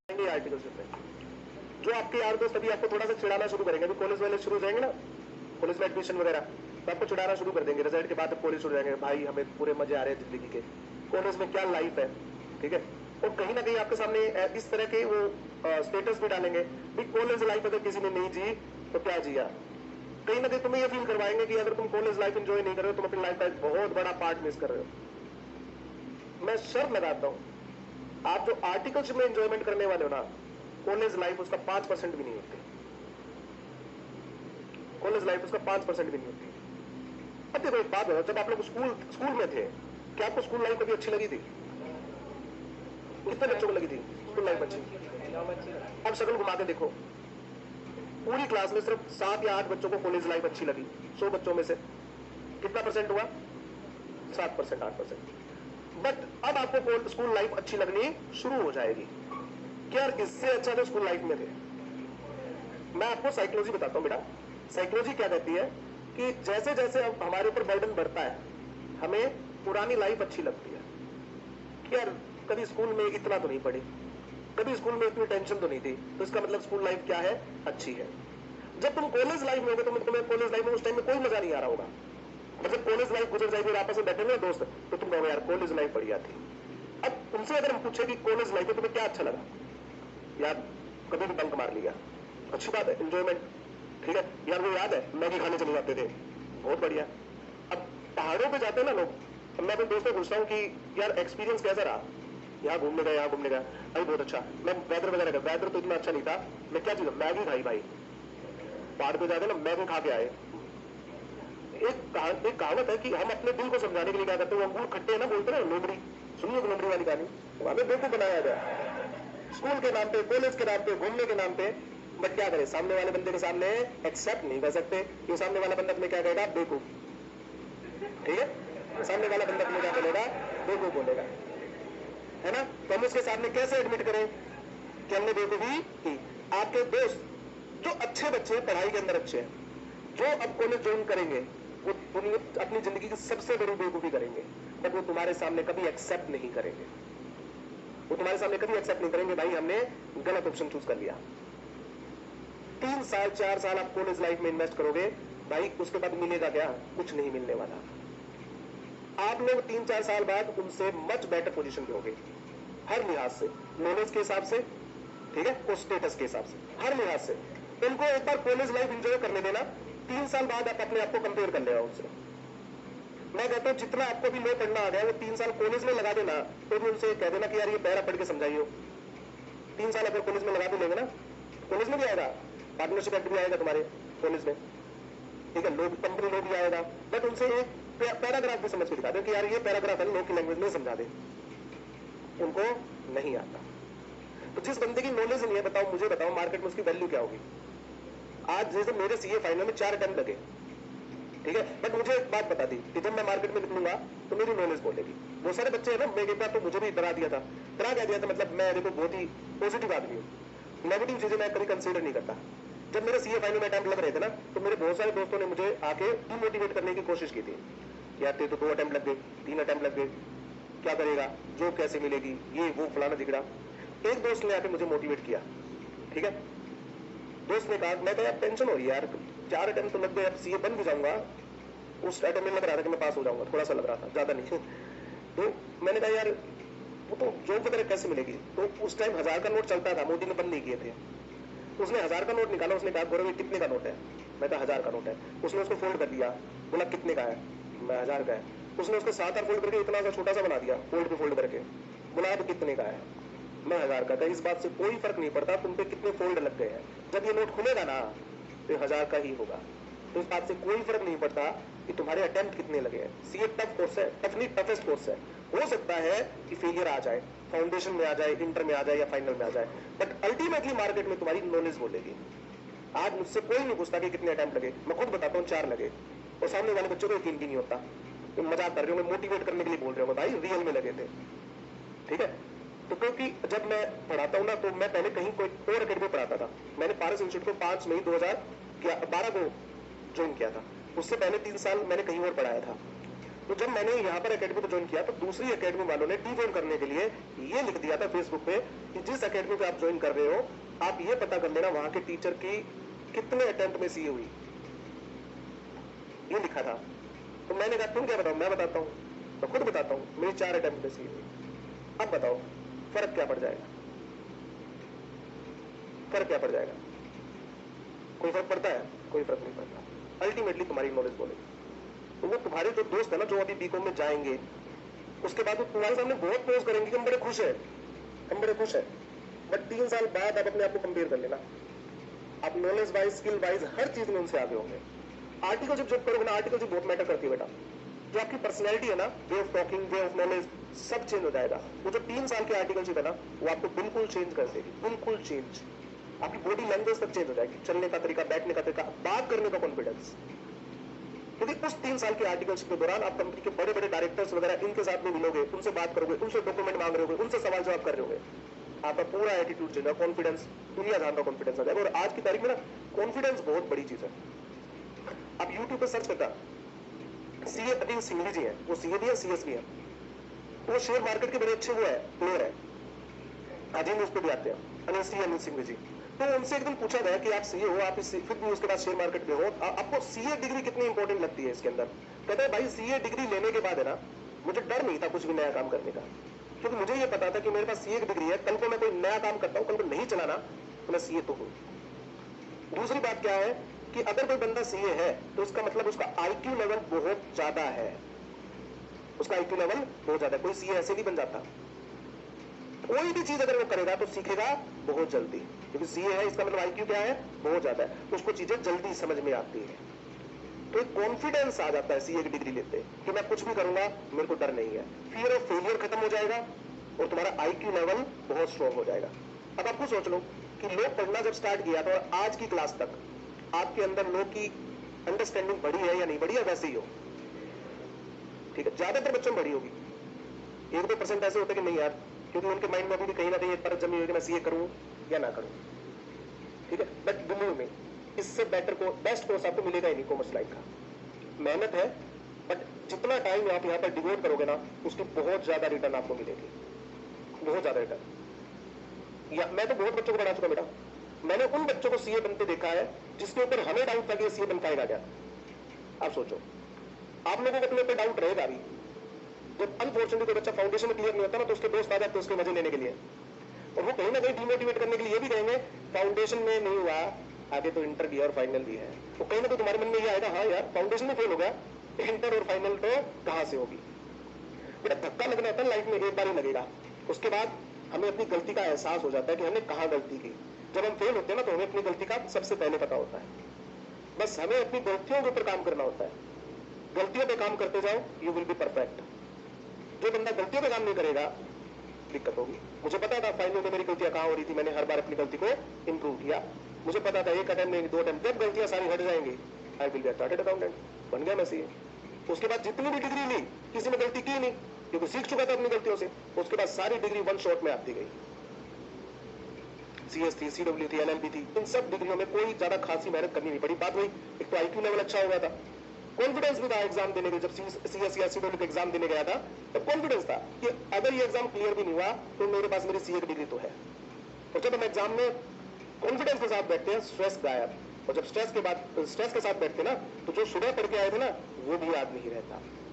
जाएंगे आर्टिकलशिप में। जो आपके यार दोस्त अभी आपको थोड़ा सा चिढ़ाना शुरू करेंगे, अभी कॉलेज वाले शुरू हो जाएंगे ना, कॉलेज में एडमिशन वगैरह, तो आपको चिढ़ाना शुरू कर देंगे। रिजल्ट के बाद कॉलेज शुरू हो जाएंगे, भाई हमें पूरे मजे आ रहे हैं जिंदगी के, कॉलेज में क्या लाइफ है, ठीक है। और कहीं ना कहीं आपके सामने इस तरह के वो स्टेटस भी डालेंगे, भाई कॉलेज लाइफ अगर किसी ने नहीं जी तो क्या जिया। कहीं ना कहीं तुम्हें ये फील करवाएंगे कि अगर तुम कॉलेज लाइफ एंजॉय नहीं कर रहे हो, तुम अपनी लाइफ का एक बहुत बड़ा पार्ट मिस कर रहे हो। मैं शर्त लगाता हूं, आप जो आर्टिकल्स में एंजॉयमेंट करने वाले हो ना, कॉलेज लाइफ उसका 5% भी नहीं होती। कॉलेज लाइफ उसका 5% भी नहीं होती। अब देखो एक बात है, जब आप लोग स्कूल में थे, क्या आपको स्कूल लाइफ कभी अच्छी लगी थी? कितने बच्चों को लगी थी स्कूल लाइफ अच्छी? अब शक्ल घुमा के देखो, पूरी क्लास में सिर्फ 7 या 8 बच्चों को कॉलेज लाइफ अच्छी लगी। 100 बच्चों में से कितना परसेंट हुआ? 7%, 8%। बट अब आपको स्कूल लाइफ अच्छी लगनी शुरू हो जाएगी कि यार इससे अच्छा तो स्कूल लाइफ में थे। मैं आपको साइकोलॉजी बताता हूं बेटा। साइकोलॉजी क्या कहती है कि जैसे जैसे अब हमारे ऊपर बर्डन बढ़ता है, हमें पुरानी लाइफ अच्छी लगती है कि यार कभी स्कूल में इतना तो नहीं पढ़ी, कभी स्कूल में इतनी टेंशन तो नहीं थी, तो इसका मतलब स्कूल लाइफ क्या है? अच्छी है। जब तुम कॉलेज लाइफ में होगे तो तुम्हें कॉलेज लाइफ में उस टाइम में कोई मजा नहीं आ रहा होगा। मतलब कॉलेज लाइफ गुजर जाएगी और आपस में बैठे हुए दोस्त, तो तुम कहोगे यार कॉलेज लाइफ बढ़िया थी। अब तुमसे अगर हम पूछे कि कॉलेज लाइफ में तुम्हें क्या अच्छा लगा, यार कभी भी बंक मार लिया, अच्छी बात है, एंजॉयमेंट, ठीक है। यार वो याद है मैगी खाने चले जाते थे, बहुत बढ़िया। अब पहाड़ों पे जाते हैं ना लोग, मैं अपने दोस्तों से पूछता हूँ कि यार एक्सपीरियंस कैसा रहा, यहाँ घूमने गया, यहाँ घूमने गया, अभी बहुत अच्छा। मैं वेदर वगैरह का, वेदर तो इतना अच्छा नहीं था, मैं क्या चीज, मैगी खाई भाई, पहाड़ पे जाते ना मैगी खा के आए। एक कहावत है कि हम अपने दिल को समझाने के लिए क्या करते हैं, वो अंगूर खट्टे है ना, बोलते ना लोमड़ी, सुनिए लोमड़ी वाली कहानी, तो हमें बेवकूफ बनाया गया स्कूल के नाम पे, कॉलेज के नाम पे, घूमने के नाम पे। बट क्या करें, सामने वाले बंदे के सामने एक्सेप्ट नहीं कर सकते कि सामने वाला बंदा तुम्हें क्या कहेगा, बेवकूफ, ठीक है। सामने वाला बंदा तुम्हें क्या बोलेगा, बेवकूफ बोलेगा, है ना। तो हम उसके सामने कैसे एडमिट करें कि हमने बेवकूफी की? आपके दोस्त जो अच्छे बच्चे पढ़ाई के अंदर अच्छे हैं, जो अब कॉलेज ज्वाइन करेंगे, वो अपनी जिंदगी की सबसे बड़ी बेवकूफी करेंगे, बट वो तुम्हारे सामने कभी एक्सेप्ट नहीं करेंगे। वो तुम्हारे सामने कभी एक्सेप्ट नहीं करेंगे, भाई हमने गलत ऑप्शन चूज कर लिया। 3 साल 4 साल आप कॉलेज लाइफ में इन्वेस्ट करोगे, भाई उसके बाद मिलेगा क्या? कुछ नहीं मिलने वाला। आप लोग 3-4 साल बाद उनसे मच बेटर पोजीशन पे होगे, हर लिहाज से, नॉलेज के हिसाब से, ठीक है, और स्टेटस के हिसाब से, हर लिहाज से। उनको एक बार कॉलेज लाइफ एंजॉय करने देना, 3 साल बाद आप अपने आप को कंपेयर कर लेगा उससे। मैं कहता हूं जितना आपको भी लो पढ़ना आ गया, वो 3 साल कॉलेज में लगा देना, तो भी उनसे कह देना कि यार ये पैरा पढ़ के समझाइयो। 3 साल अगर कॉलेज में लगा भी लेंगे ना, कॉलेज में भी आएगा, पार्टनरशिप एक्ट भी आएगा तुम्हारे कॉलेज में, ठीक है, लो कंपनी लो भी आएगा, बट उनसे एक पैराग्राफ भी समझ के दिखा दो कि यार ये पैराग्राफ है, लो की लैंग्वेज में समझा दे। उनको नहीं आता। तो जिस बंदे की नॉलेज नहीं है, बताओ मुझे, बताओ मार्केट में उसकी वैल्यू क्या होगी? आज जैसे मेरे सीए फाइनल में 4 अटेम्प्ट लगे, ठीक है, बट मुझे एक बात बता दी कि जब मैं मार्केट में निकलूंगा तो मेरी नॉलेज बोलेगी। वो सारे बच्चे हैं ना, मैं एक बार तो मुझे भी डरा दिया था, डरा क्या दिया था, मतलब मैं देखो बहुत ही पॉजिटिव आदमी हूँ, नेगेटिव चीजें मैं कभी कंसीडर नहीं करता। जब मेरे सीए फाइनल में अटेम्प्ट लग रहे थे ना, तो मेरे बहुत सारे दोस्तों ने मुझे आके डिमोटिवेट करने की कोशिश की थी, यार तेरे तो 2 अटेम्प्ट लग गए, 3 अटेम्प्ट लग गए, क्या करेगा, जॉब कैसे मिलेगी, ये वो फलाना दिखड़ा। एक दोस्त ने आके मुझे मोटिवेट किया, ठीक है, दोस्त ने कहा, मैं तो यार टेंशन हो रही है यार, 4 अटेम्प्ट तो लग गए, अब सीए बन भी जाऊंगा। उस अटेम्प्ट में लग रहा था कि मैं पास हो जाऊंगा, थोड़ा सा लग रहा था, ज्यादा नहीं। तो मैंने कहा यार वो तो जॉब वगैरह कैसे मिलेगी? तो उस टाइम 1000 का नोट चलता था, मोदी ने बंद नहीं किए थे। उसने 1000 का नोट निकाला, उसने कहा गौरव ये कितने का नोट है? मैं कहा 1000 का नोट है। उसने उसको फोल्ड कर दिया, बोला कितने का है? मैं 1000 का है। उसने उसको 7 फोल्ड करके इतना सा छोटा सा बना दिया, फोल्ड पे फोल्ड करके, बोला अब कितने का है? मैं 1000 का। इस बात से कोई फर्क नहीं पड़ता तुम पे कितने फोल्ड लग गए हैं, जब ये नोट खुलेगा ना तो 1000 का ही होगा। तो इस बात से कोई फर्क नहीं पड़ता कि तुम्हारे अटेम्प्ट कितने लगे हैं। सीए टफ कोर्स है, टफ नहीं टफेस्ट कोर्स है। हो सकता है कि फेलियर आ जाए, फाउंडेशन में आ जाए, इंटर में आ जाए या फाइनल में आ जाए, बट अल्टीमेटली मार्केट में तुम्हारी नॉलेज बोलेगी। आज मुझसे कोई नहीं पूछता कि कितने अटेम्प्ट लगे, मैं खुद बताता हूँ 4 लगे, और सामने वाले बच्चों को यकीन भी नहीं होता। तो मजाक कर रहे होंगे, मोटिवेट करने के लिए बोल रहे होंगे, भाई रियल में लगे थे, ठीक है। तो क्योंकि जब मैं पढ़ाता हूँ ना, तो मैं पहले कहीं कोई और अकेडमी पढ़ाता था। मैंने पारस इंस्टीट्यूट को 5 मई 2012 को ज्वाइन किया था। उससे पहले 3 साल मैंने कहीं और पढ़ाया था। तो जब मैंने यहाँ पर एकेडमी को ज्वाइन किया तो दूसरी एकेडमी वालों ने डी ज्वाइन करने के लिए ये लिख दिया था फेसबुक पे कि जिस एकेडमी पे आप ज्वाइन कर रहे हो आप ये पता कर लेना वहां के टीचर की कितने अटेम्प्ट में सीए हुई, ये लिखा था। तो मैंने कहा तुम क्या बताओ, मैं बताता हूँ, मैं खुद बताता हूँ, मेरी 4 अटेम्प्ट में सीए हुई। अब बताओ फर्क क्या पड़ जाएगा, फर्क क्या पड़ जाएगा? कोई फर्क पड़ता है? कोई फर्क नहीं पड़ता। अल्टीमेटली तुम्हारी नॉलेज बोलेगी। तो वो तुम्हारे जो दोस्त है ना जो अभी बीकॉम में जाएंगे उसके बाद वो तुम्हारे सामने बहुत पोज करेंगे कि हम बड़े खुश हैं, हम बड़े खुश हैं, बट 3 साल बाद आप अपने आप को कंपेयर कर लेना, आप नॉलेज वाइज स्किल वाइज हर चीज में उनसे आगे होंगे। आर्टिकल जब करोगे ना, आर्टिकल बहुत मैटर करती है बेटा। जो आपकी पर्सनैलिटी है ना, way of talking, way of knowledge, सब चेंज हो जाएगा। वो जो 3 साल के आर्टिकल है ना वो आपको बिल्कुल चेंज कर देगी, बिल्कुल चेंज। आपकी बॉडी लैंग्वेज तक चेंज हो जाएगी, चलने का तरीका, बैठने का तरीका, बात करने का कॉन्फिडेंस। क्योंकि उस 3 साल के आर्टिकल्स के दौरान आप कंपनी के बड़े बड़े डायरेक्टर्स वगैरह इनके साथ में मिलोगे, उनसे बात करोगे, उनसे डॉक्यूमेंट मांग रहे होगे, उनसे सवाल जवाब कर रहे होगे, आपका पूरा एटीट्यूड चेंज होगा, कॉन्फिडेंस, दुनिया जान का कॉन्फिडेंस आ जाएगा। और आज की तारीख में ना कॉन्फिडेंस बहुत बड़ी चीज है। आप यूट्यूब पे सर्च करता सीए अतीन सिंघवी जी है, वो सीए भी है, सीएस भी है, तो वो शेयर मार्केट के बड़े अच्छे वो है, प्लेयर है, आज ही न्यूज पे भी आते हैं, अनिल सिंघवी जी। तो उनसे एक दिन पूछा गया कि आप सीए हो, आप फिर भी उसके बाद शेयर मार्केट में हो, आपको सीए डिग्री कितनी इंपॉर्टेंट लगती है इसके अंदर? कहता है भाई सीए डिग्री लेने के बाद है ना मुझे डर नहीं था कुछ भी नया काम करने का, क्योंकि मुझे ये पता था कि मेरे पास सीए की डिग्री है, कल को मैं कोई नया काम करता हूँ, कल को नहीं चलाना तो मैं सीए तो हूँ। दूसरी बात क्या है कि अगर कोई बंदा सीए है तो इसका मतलब उसका आईक्यू लेवल बहुत ज्यादा है, उसका आईक्यू लेवल बहुत ज्यादा है। कोई सीए ऐसे नहीं बन जाता। कोई भी चीज अगर वो करेगा तो सीखेगा बहुत जल्दी, क्योंकि सीए है इसका मतलब आईक्यू क्या है, बहुत ज्यादा है, तो उसको चीजें जल्दी समझ में आती है। तो एक कॉन्फिडेंस आ जाता है सीए की डिग्री लेते कि मैं कुछ भी करूंगा मेरे को डर नहीं है, फियर ऑफ फेलियर खत्म हो जाएगा और तुम्हारा आईक्यू लेवल बहुत स्ट्रॉन्ग हो जाएगा। अब आपको सोच लो कि लोग पढ़ना जब स्टार्ट किया तो आज की क्लास तक आपके अंदर लोग की अंडरस्टैंडिंग बढ़ी है या नहीं बढ़ी है? वैसे ही हो, ठीक है, ज्यादातर बच्चों में बढ़ी होगी, 1-2% ऐसे होते कि नहीं यार, क्योंकि उनके माइंड में अभी भी कहीं ना कहीं एक परत जमी हुई कि मैं सीए करूं या ना करूं, ठीक है। बट बिलीव में इससे बेटर को बेस्ट कोर्स आपको मिलेगा ही नहीं कॉमर्स लाइन का। मेहनत है, बट जितना टाइम आप यहाँ पर डिवोट करोगे ना उसकी बहुत ज्यादा रिटर्न आपको मिलेगी, बहुत ज्यादा रिटर्न। या मैं तो बहुत बच्चों को पढ़ा चुका बेटा, मैंने उन बच्चों को सीए बनते देखा है जिसके ऊपर हमें डाउट था कि सीए बन पाएगा क्या। आप सोचो, आप लोगों को अपने ऊपर डाउट रहेगा अभी। जब अनफॉर्चुनेटली कोई बच्चा फाउंडेशन में क्लियर नहीं होता ना तो उसके दोस्त आ जाते हैं उसके मजे लेने के लिए, और वो कहीं ना कहीं डिमोटिवेट करने के लिए ये भी कहेंगे फाउंडेशन में नहीं हुआ आगे तो इंटर भी और फाइनल भी है। तो कहीं ना कहीं तुम्हारे मन में ये आएगा हाँ यार फाउंडेशन में फेल हो गया, इंटर और फाइनल तो कहां से होगी। बेटा धक्का लगना होता है लाइफ में, एक बार ही लगेगा, उसके बाद हमें अपनी गलती का एहसास हो जाता है कि हमने कहां गलती की। जब हम फेल होते हैं ना तो हमें अपनी गलती का सबसे पहले पता होता है, बस हमें अपनी गलतियों के ऊपर काम करना होता है। गलतियों पे काम करते जाओ, यू विल बी परफेक्ट। जो बंदा गलतियों पे काम नहीं करेगा दिक्कत होगी। मुझे पता था फाइनल में मेरी गलतियां कहां हो रही थी, मैंने हर बार अपनी गलती को इंप्रूव किया। मुझे पता था 1 अटेम्प्ट में 2 अटेम्प्ट, जब गलतियां सारी हट जाएंगी I will be a chartered accountant, बन गया मैं सीए। उसके बाद जितनी भी डिग्री ली किसी ने गलती की नहीं, क्योंकि सीख चुका था अपनी गलतियों से। उसके बाद सारी डिग्री 1 शॉट में आती गई, सीएस थी, सीडब्ल्यू थी, एलएलबी थी, इन सब डिग्रियों में कोई ज्यादा खासी मेहनत करनी नहीं पड़ी। बात वही, एक तो आईक्यू लेवल अच्छा हो गया था, कॉन्फिडेंस भी था एग्जाम देने के। जब सीएस या सीडब्ल्यू का एग्जाम देने गया था तब कॉन्फिडेंस था कि अगर ये एग्जाम क्लियर भी नहीं हुआ तो मेरे पास मेरी सीए की डिग्री तो है। और जब हम एग्जाम में कॉन्फिडेंस के साथ बैठते हैं स्ट्रेस गायब, और जब स्ट्रेस के साथ बैठते ना तो जो सुबह पढ़ के आए थे ना वो भी याद नहीं रहता।